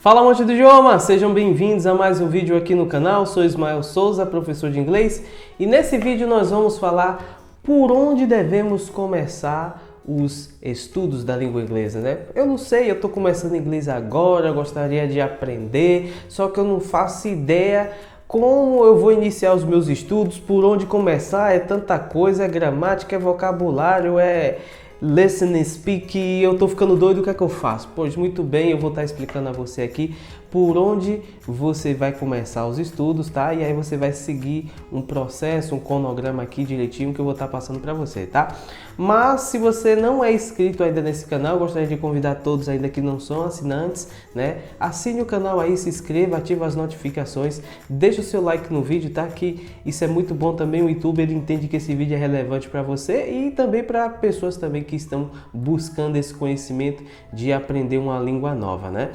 Fala, amante do idioma! Sejam bem-vindos a mais um vídeo aqui no canal. Sou Ismael Souza, professor de inglês, e nesse vídeo nós vamos falar por onde devemos começar os estudos da língua inglesa, né? Eu não sei, eu estou começando inglês agora, eu gostaria de aprender, só que eu não faço ideia como eu vou iniciar os meus estudos, por onde começar, é tanta coisa, é gramática, é vocabulário, é listening, speak, e eu tô ficando doido, o que é que eu faço? Pois muito bem, eu vou estar explicando a você aqui por onde você vai começar os estudos, tá? E aí você vai seguir um processo, um cronograma aqui direitinho que eu vou estar passando para você, tá? Mas se você não é inscrito ainda nesse canal, eu gostaria de convidar todos ainda que não são assinantes, né? Assine o canal aí, se inscreva, ative as notificações, deixa o seu like no vídeo, tá? Que isso é muito bom também, o YouTube ele entende que esse vídeo é relevante para você e também para pessoas também que estão buscando esse conhecimento de aprender uma língua nova, né?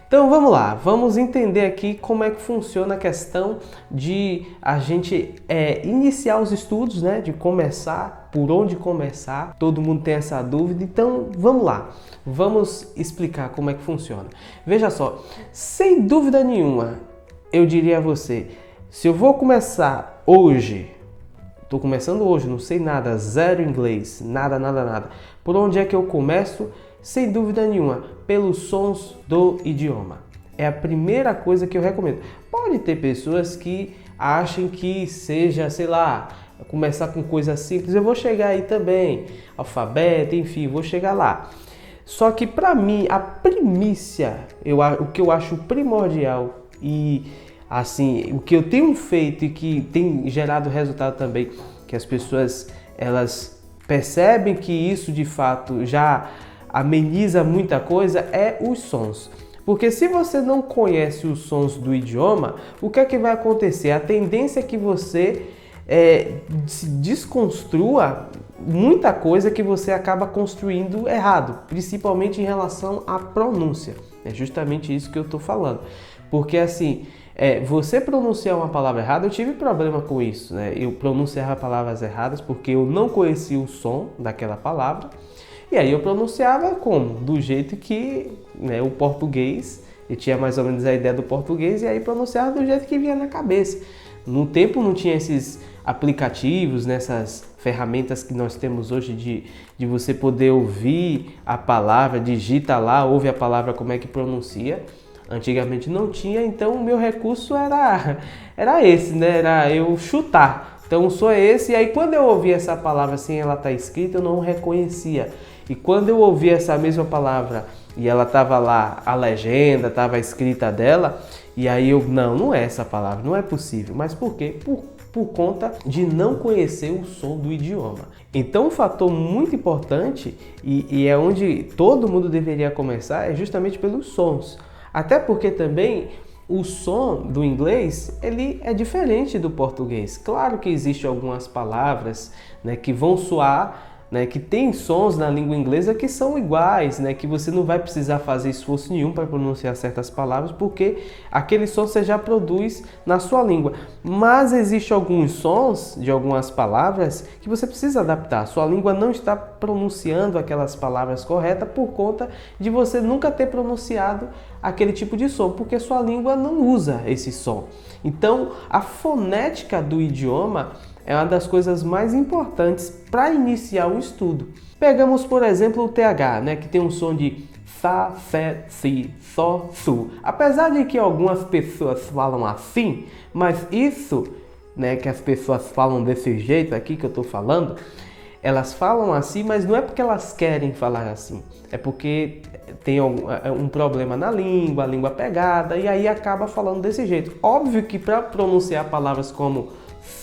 Então vamos lá, vamos entender aqui como é que funciona a questão de a gente iniciar os estudos, né? De começar, por onde começar, todo mundo tem essa dúvida, então vamos lá, vamos explicar como é que funciona. Veja só, sem dúvida nenhuma, eu diria a você, se eu vou começar hoje, estou começando hoje, não sei nada, zero inglês, nada, por onde é que eu começo? Sem dúvida nenhuma, pelos sons do idioma. É a primeira coisa que eu recomendo. Pode ter pessoas que achem que seja, sei lá, começar com coisas simples. Eu vou chegar aí também, alfabeto, enfim, vou chegar lá. Só que para mim, a primícia, o que eu acho primordial e assim, o que eu tenho feito e que tem gerado resultado também, que as pessoas elas percebem que isso de fato já ameniza muita coisa, é os sons. Porque se você não conhece os sons do idioma, o que é que vai acontecer? A tendência é que você se desconstrua muita coisa que você acaba construindo errado, principalmente em relação à pronúncia. É justamente isso que eu estou falando. Porque assim, você pronunciar uma palavra errada, eu tive problema com isso, né? Eu pronunciava palavras erradas porque eu não conhecia o som daquela palavra. E aí eu pronunciava como? Do jeito que, né, o português, eu tinha mais ou menos a ideia do português e aí pronunciava do jeito que vinha na cabeça. No tempo não tinha esses aplicativos, nessas ferramentas que nós temos hoje de você poder ouvir a palavra, digita lá, ouve a palavra como é que pronuncia. Antigamente não tinha, então o meu recurso era esse, né? Era eu chutar. Então o som é esse, e aí quando eu ouvia essa palavra sem ela estar escrita, eu não reconhecia. E quando eu ouvia essa mesma palavra e ela estava lá, a legenda estava escrita dela, e aí eu, não é essa palavra, não é possível. Mas por quê? Por conta de não conhecer o som do idioma. Então um fator muito importante, e é onde todo mundo deveria começar, é justamente pelos sons. Até porque também o som do inglês ele é diferente do português. Claro que existem algumas palavras, né, que vão soar, né, que tem sons na língua inglesa que são iguais, né, que você não vai precisar fazer esforço nenhum para pronunciar certas palavras, porque aquele som você já produz na sua língua. Mas existem alguns sons de algumas palavras que você precisa adaptar. Sua língua não está pronunciando aquelas palavras corretas por conta de você nunca ter pronunciado aquele tipo de som, porque sua língua não usa esse som. Então, a fonética do idioma é uma das coisas mais importantes para iniciar o estudo. Pegamos, por exemplo, o TH, né, que tem um som de sa, se, si, so, su. Apesar de que algumas pessoas falam assim, mas isso, né, que as pessoas falam desse jeito aqui que eu estou falando, elas falam assim, mas não é porque elas querem falar assim, é porque tem um problema na língua, a língua pegada, e aí acaba falando desse jeito. Óbvio que para pronunciar palavras como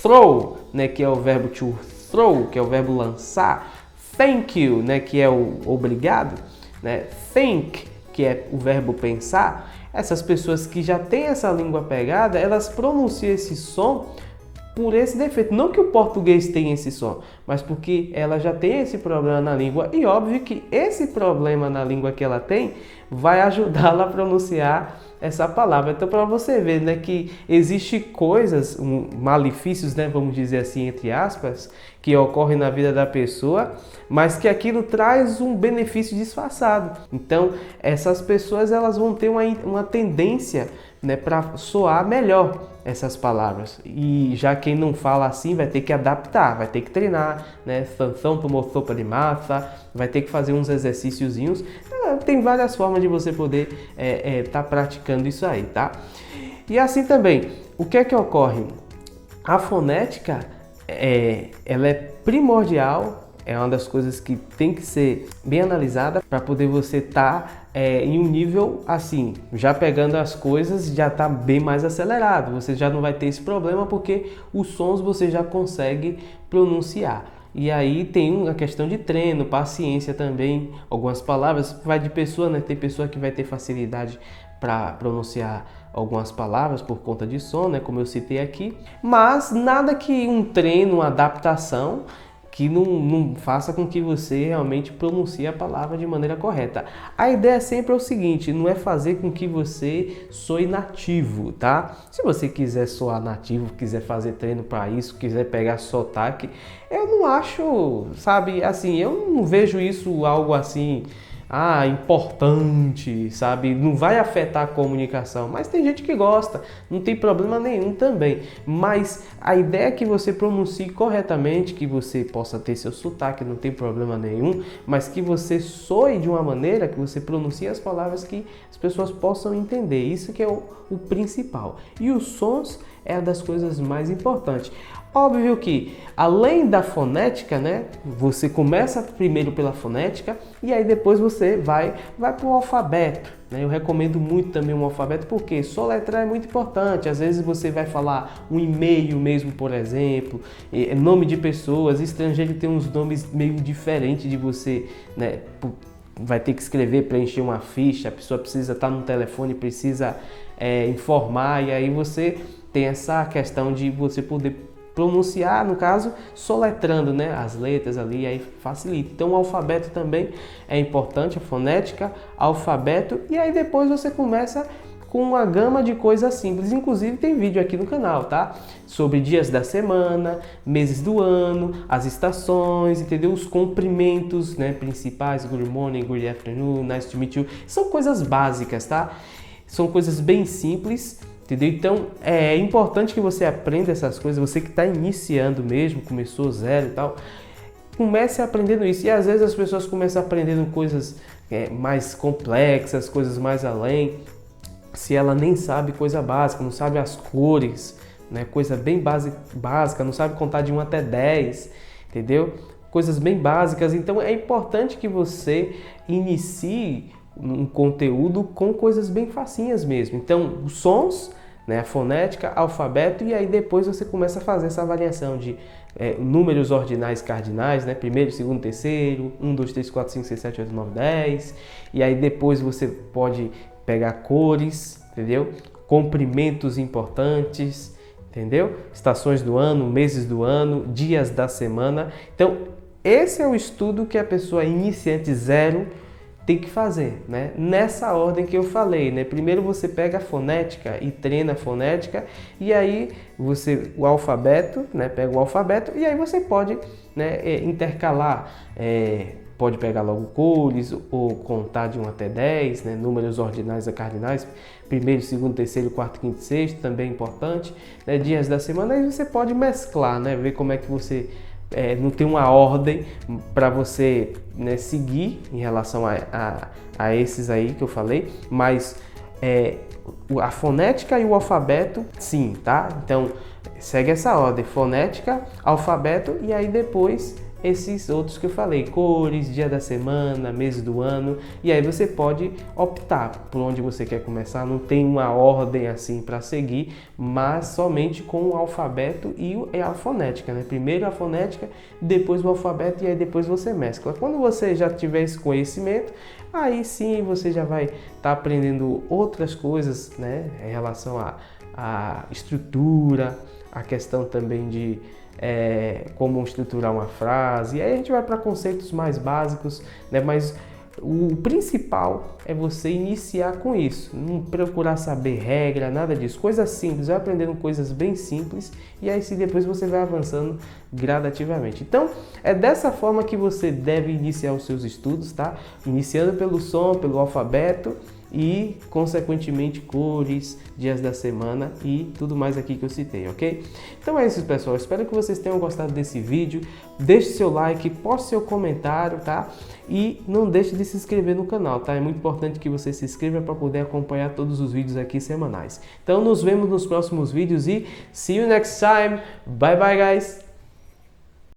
throw, né, que é o verbo to throw, que é o verbo lançar, thank you, né, que é o obrigado, né, think, que é o verbo pensar, essas pessoas que já têm essa língua pegada, elas pronunciam esse som por esse defeito. Não que o português tenha esse som, mas porque ela já tem esse problema na língua, e óbvio que esse problema na língua que ela tem vai ajudá-la a pronunciar essa palavra. Então, para você ver, né, que existe coisas, malefícios, né, vamos dizer assim, entre aspas, que ocorre na vida da pessoa, mas que aquilo traz um benefício disfarçado. Então, essas pessoas elas vão ter uma tendência, né, para soar melhor essas palavras. E já quem não fala assim vai ter que adaptar, vai ter que treinar, né? Sansão tomou sopa de massa, vai ter que fazer uns exercíciozinhos. Tem várias formas de você poder tá praticando isso aí, tá? E assim também, o que é que ocorre? A fonética, ela é primordial, é uma das coisas que tem que ser bem analisada para poder você estar em um nível assim, já pegando as coisas, já está bem mais acelerado. Você já não vai ter esse problema porque os sons você já consegue pronunciar. E aí tem a questão de treino, paciência também. Algumas palavras vai de pessoa, né? Tem pessoa que vai ter facilidade para pronunciar algumas palavras por conta de som, né? Como eu citei aqui. Mas nada que um treino, uma adaptação que não faça com que você realmente pronuncie a palavra de maneira correta. A ideia sempre é o seguinte, não é fazer com que você soe nativo, tá? Se você quiser soar nativo, quiser fazer treino para isso, quiser pegar sotaque, eu não acho, sabe, assim, eu não vejo isso algo assim, importante, sabe? Não vai afetar a comunicação, mas tem gente que gosta, não tem problema nenhum também. Mas a ideia é que você pronuncie corretamente, que você possa ter seu sotaque, não tem problema nenhum, mas que você soe de uma maneira que você pronuncie as palavras que as pessoas possam entender. Isso que é o principal. E os sons é uma das coisas mais importantes. Óbvio que, além da fonética, né, você começa primeiro pela fonética e aí depois você vai para o alfabeto. Né? Eu recomendo muito também o alfabeto porque soletrar é muito importante. Às vezes você vai falar um e-mail mesmo, por exemplo, nome de pessoas, estrangeiro tem uns nomes meio diferentes de você, né? Vai ter que escrever, preencher uma ficha, a pessoa precisa estar no telefone, precisa informar, e aí você tem essa questão de você poder pronunciar, no caso, soletrando, né, as letras ali, aí facilita. Então o alfabeto também é importante, a fonética, alfabeto, e aí depois você começa com uma gama de coisas simples. Inclusive tem vídeo aqui no canal, tá? Sobre dias da semana, meses do ano, as estações, entendeu? Os cumprimentos, né, principais, good morning, good afternoon, nice to meet you. São coisas básicas, tá? São coisas bem simples, entendeu? Então é importante que você aprenda essas coisas, você que está iniciando mesmo, começou zero e tal, comece aprendendo isso. E às vezes as pessoas começam aprendendo coisas mais complexas, coisas mais além, se ela nem sabe coisa básica, não sabe as cores, né? Coisa bem básica, não sabe contar de 1 até 10, entendeu? Coisas bem básicas. Então é importante que você inicie um conteúdo com coisas bem facinhas mesmo. Então, os sons, né, a fonética, alfabeto, e aí depois você começa a fazer essa avaliação de números ordinais cardinais, né, primeiro, segundo, terceiro, 1, 2, 3, 4, 5, 6, 7, 8, 9, 10, e aí depois você pode pegar cores, entendeu? Comprimentos importantes, entendeu? Estações do ano, meses do ano, dias da semana. Então, esse é o estudo que a pessoa iniciante zero tem que fazer, né? Nessa ordem que eu falei, né? Primeiro você pega a fonética e treina a fonética, e aí você o alfabeto, né? Pega o alfabeto e aí você pode, né, intercalar, pode pegar logo cores ou contar de 1 até 10, né? Números ordinais a cardinais, primeiro, segundo, terceiro, quarto, quinto, sexto, também é importante, né? Dias da semana, aí você pode mesclar, né? Ver como é que você não tem uma ordem para você, né, seguir em relação a esses aí que eu falei, mas a fonética e o alfabeto, sim, tá? Então, segue essa ordem, fonética, alfabeto e aí depois esses outros que eu falei, cores, dia da semana, mês do ano, e aí você pode optar por onde você quer começar, não tem uma ordem assim para seguir, mas somente com o alfabeto e a fonética, né? Primeiro a fonética, depois o alfabeto e aí depois você mescla. Quando você já tiver esse conhecimento, aí sim você já vai estar aprendendo outras coisas, né? Em relação à estrutura, a questão também de como estruturar uma frase, e aí a gente vai para conceitos mais básicos, né? Mas o principal é você iniciar com isso, não procurar saber regra, nada disso, coisas simples, vai aprendendo coisas bem simples e aí sim depois você vai avançando gradativamente. Então é dessa forma que você deve iniciar os seus estudos, tá? Iniciando pelo som, pelo alfabeto e consequentemente cores, dias da semana e tudo mais aqui que eu citei, ok? Então é isso, pessoal, espero que vocês tenham gostado desse vídeo, deixe seu like, poste seu comentário, tá? E não deixe de se inscrever no canal, tá? É muito importante que você se inscreva para poder acompanhar todos os vídeos aqui semanais. Então nos vemos nos próximos vídeos e see you next time, bye bye guys!